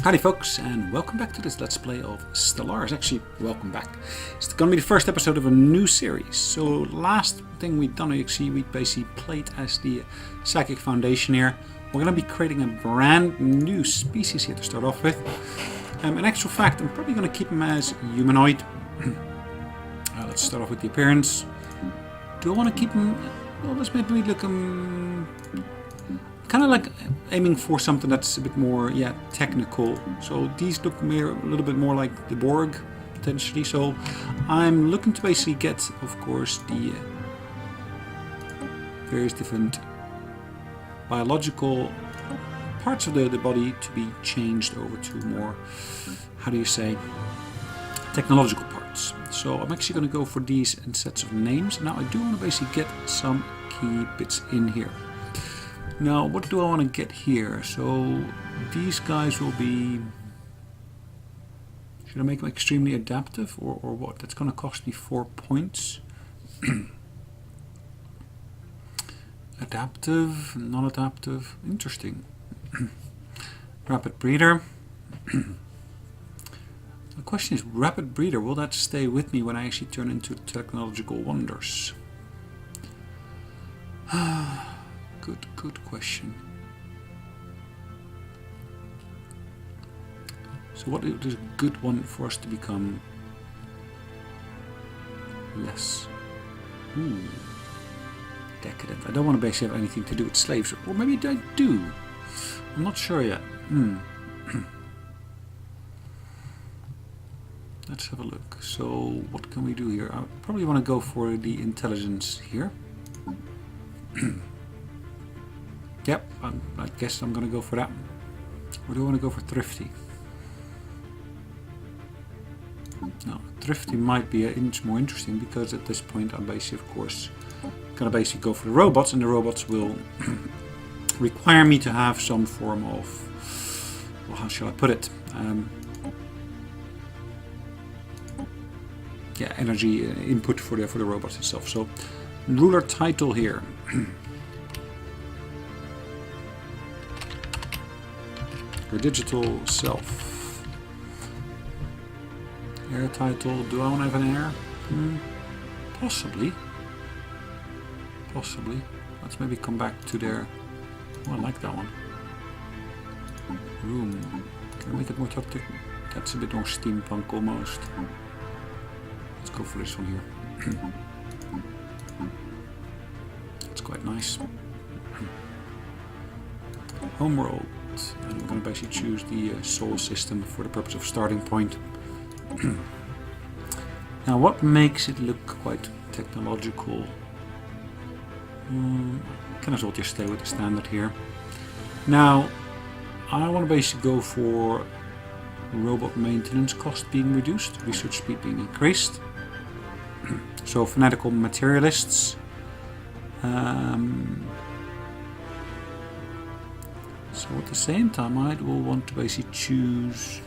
Howdy folks, and welcome back to this Let's Play of Stellaris. Actually, welcome back. It's going to be the first episode of a new series. So last thing we've done, we basically played as the Psychic Foundation here. We're going to be creating a brand new species here to start off with. In actual fact, I'm probably going to keep him as humanoid. Let's start off with the appearance. Do I want to keep him... Well, let's maybe look kind of like aiming for something that's a bit more, technical. So these look a little bit more like the Borg, potentially. So I'm looking to basically get, of course, the various different biological parts of the body to be changed over to more, how do you say, technological parts. So I'm actually going to go for these in sets of names. Now I do want to basically get some key bits in here. Now, what do I want to get here? So, these guys will be... Should I make them extremely adaptive or what? That's going to cost me 4 points. Adaptive, non-adaptive. Interesting. Rapid breeder. The question is, rapid breeder, will that stay with me when I actually turn into technological wonders? Good question. So what is a good one for us to become less decadent? I don't want to basically have anything to do with slaves, or maybe I do. I'm not sure yet. Let's have a look. So what can we do here? I probably want to go for the intelligence here. Yep, I guess I'm going to go for that. Or do I want to go for thrifty? No, thrifty might be an inch more interesting because at this point I'm basically, of course, going to basically go for the robots, and the robots will require me to have some form of, well, how shall I put it? Energy input for the robots itself. So, ruler title here. Your digital self. Heir title. Do I want to have an heir? Possibly. Possibly. Let's maybe come back to their... Oh, I like that one. Room. Can I make it more tactic? That's a bit more steampunk almost. Let's go for this one here. It's quite nice. Homeworld. And I'm going to basically choose the solar system for the purpose of starting point. Now, what makes it look quite technological? Can as well just stay with the standard here. Now, I want to basically go for robot maintenance cost being reduced, research speed being increased. So, fanatical materialists. So at the same time, I will want to basically choose...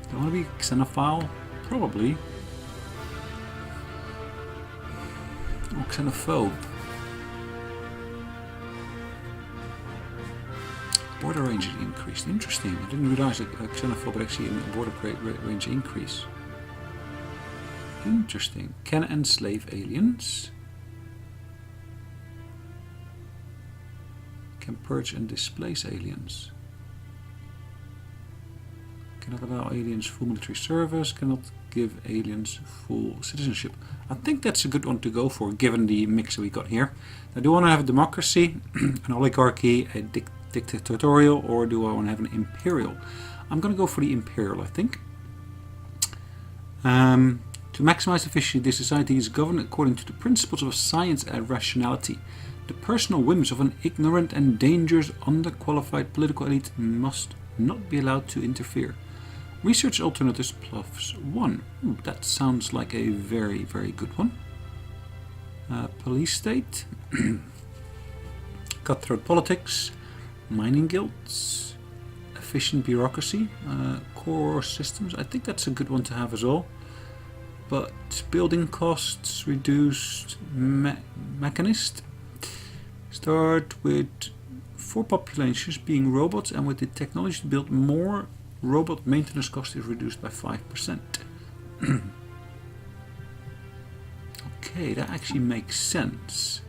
Do I want to be xenophile? Probably. Or xenophobe. Border range is increased. Interesting. I didn't realize that xenophobe would actually a border range increase. Interesting. Can enslave aliens. Can purge and displace aliens. Cannot allow aliens full military service. Cannot give aliens full citizenship. I think that's a good one to go for, given the mix that we got here. Now, do I want to have a democracy, an oligarchy, a dictatorial, or do I want to have an imperial? I'm going to go for the imperial, I think. To maximize efficiency, this society is governed according to the principles of science and rationality. The personal whims of an ignorant and dangerous, underqualified political elite must not be allowed to interfere. Research alternatives +1. Ooh, that sounds like a very, very good one. Police state. Cutthroat politics. Mining guilds. Efficient bureaucracy. Core systems. I think that's a good one to have as well. But building costs reduced. Mechanist. Start with 4 populations being robots, and with the technology to build more, robot maintenance cost is reduced by 5%. Okay, that actually makes sense,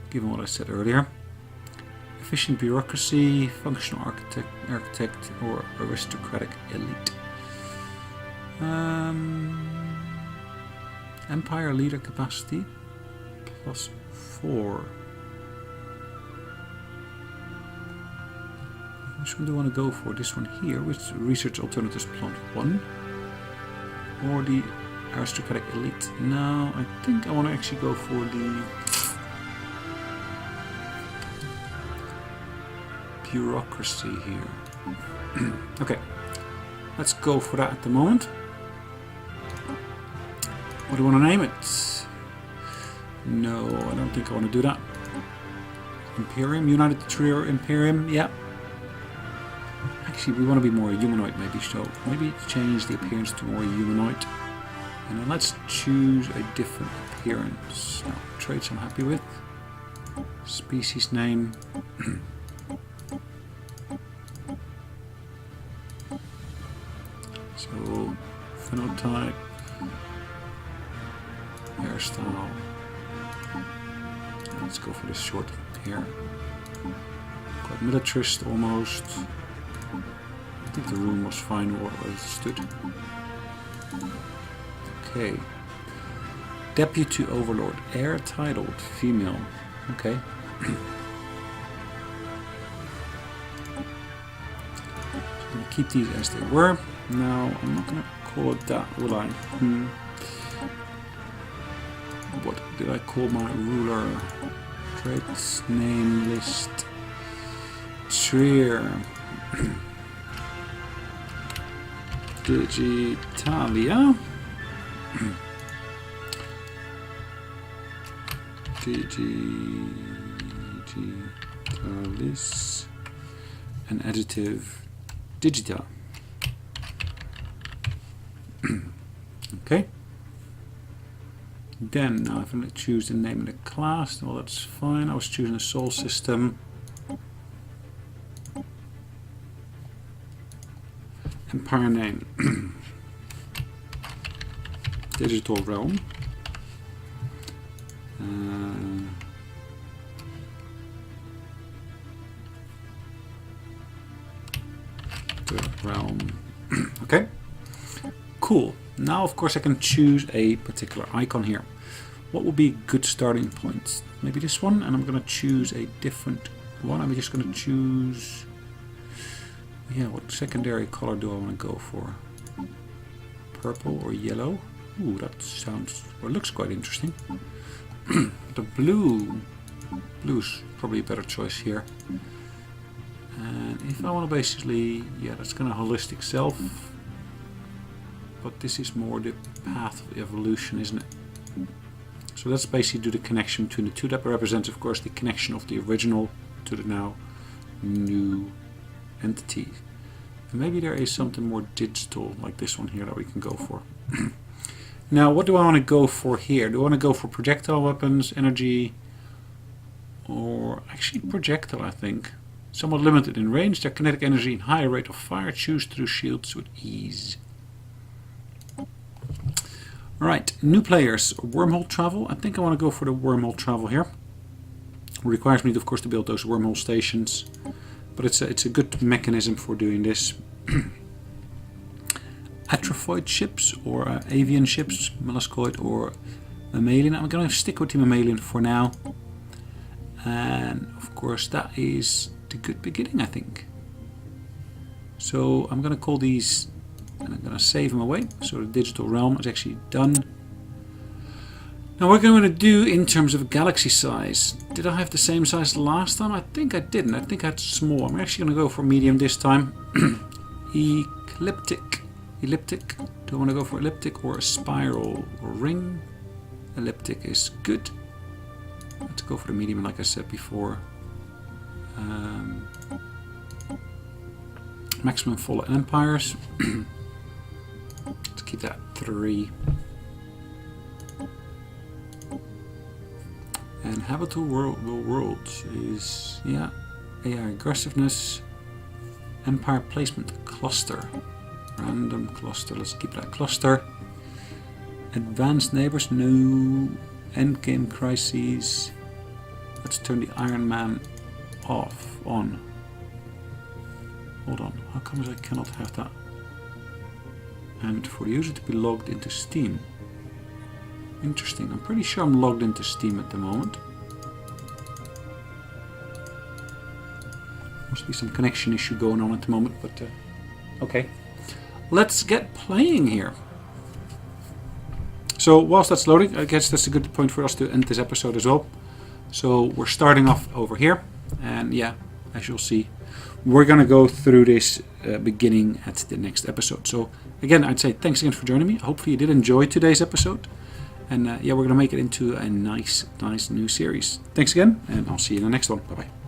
given what I said earlier. Efficient bureaucracy, functional architect or aristocratic elite. Empire leader capacity +4. Which one do I want to go for? This one here, which research alternatives +1, or the aristocratic elite? No, I think I want to actually go for the bureaucracy here. Okay, let's go for that at the moment. What do you want to name it? No, I don't think I want to do that. Imperium, United Trio Imperium, yeah. Actually, we want to be more humanoid maybe, so maybe change the appearance to more humanoid. And then let's choose a different appearance. Now, traits I'm happy with. Species name. So, phenotype. Hairstyle. Let's go for this short hair. Quite militarist almost. I think the room was fine where it stood. Okay. Deputy Overlord. Heir titled. Female. Okay. So I'm going to keep these as they were. Now, I'm not going to call it that, will I? What did I call my ruler? Traits, name, list. Trier. Digitalia. Digitalis. An adjective. Digita. Okay. Then, now if I'm going to choose the name of the class, well, that's fine. I was choosing a Sol system. Empire name. Digital realm. The realm. Okay. Cool. Now, of course, I can choose a particular icon here. What would be a good starting point? Maybe this one, and I'm going to choose a different one. I'm just going to choose... Yeah, what secondary color do I want to go for? Purple or yellow? Ooh, that sounds... or looks quite interesting. The blue. Blue's probably a better choice here. And if I want to basically... yeah, that's kind of holistic self. But this is more the path of evolution, isn't it? So let's basically do the connection between the two. That represents, of course, the connection of the original to the now new entity. And maybe there is something more digital, like this one here, that we can go for. Now, what do I want to go for here? Do I want to go for projectile weapons, energy, or actually projectile, I think. Somewhat limited in range, their kinetic energy and higher rate of fire. Choose through shields with ease. Alright, new players, wormhole travel. I think I want to go for the wormhole travel here. It requires me, of course, to build those wormhole stations. But it's a good mechanism for doing this. Atrophoid ships or avian ships, molluscoid or mammalian. I'm going to stick with the mammalian for now. And of course that is the good beginning, I think. So I'm going to call these, and I'm going to save them away. So the digital realm is actually done. Now what I'm going to do in terms of galaxy size. Did I have the same size last time? I think I didn't. I think I had small. I'm actually going to go for medium this time. Elliptic. Elliptic. Do I want to go for elliptic or a spiral or ring? Elliptic is good. Let's go for the medium, like I said before. Maximum fallen empires. Let's keep that 3. And habitable worlds is, yeah, AI aggressiveness. Empire placement cluster. Random cluster. Let's keep that cluster. Advanced neighbors. No. Endgame crises. Let's turn the Iron Man off. On. Hold on. How come I cannot have that? And for the user to be logged into Steam. Interesting. I'm pretty sure I'm logged into Steam at the moment. Must be some connection issue going on at the moment, but okay. Let's get playing here. So whilst that's loading, I guess that's a good point for us to end this episode as well. So we're starting off over here, and yeah, as you'll see, we're going to go through this beginning at the next episode. So again, I'd say thanks again for joining me. Hopefully you did enjoy today's episode. And yeah, we're going to make it into a nice new series. Thanks again, and I'll see you in the next one. Bye-bye.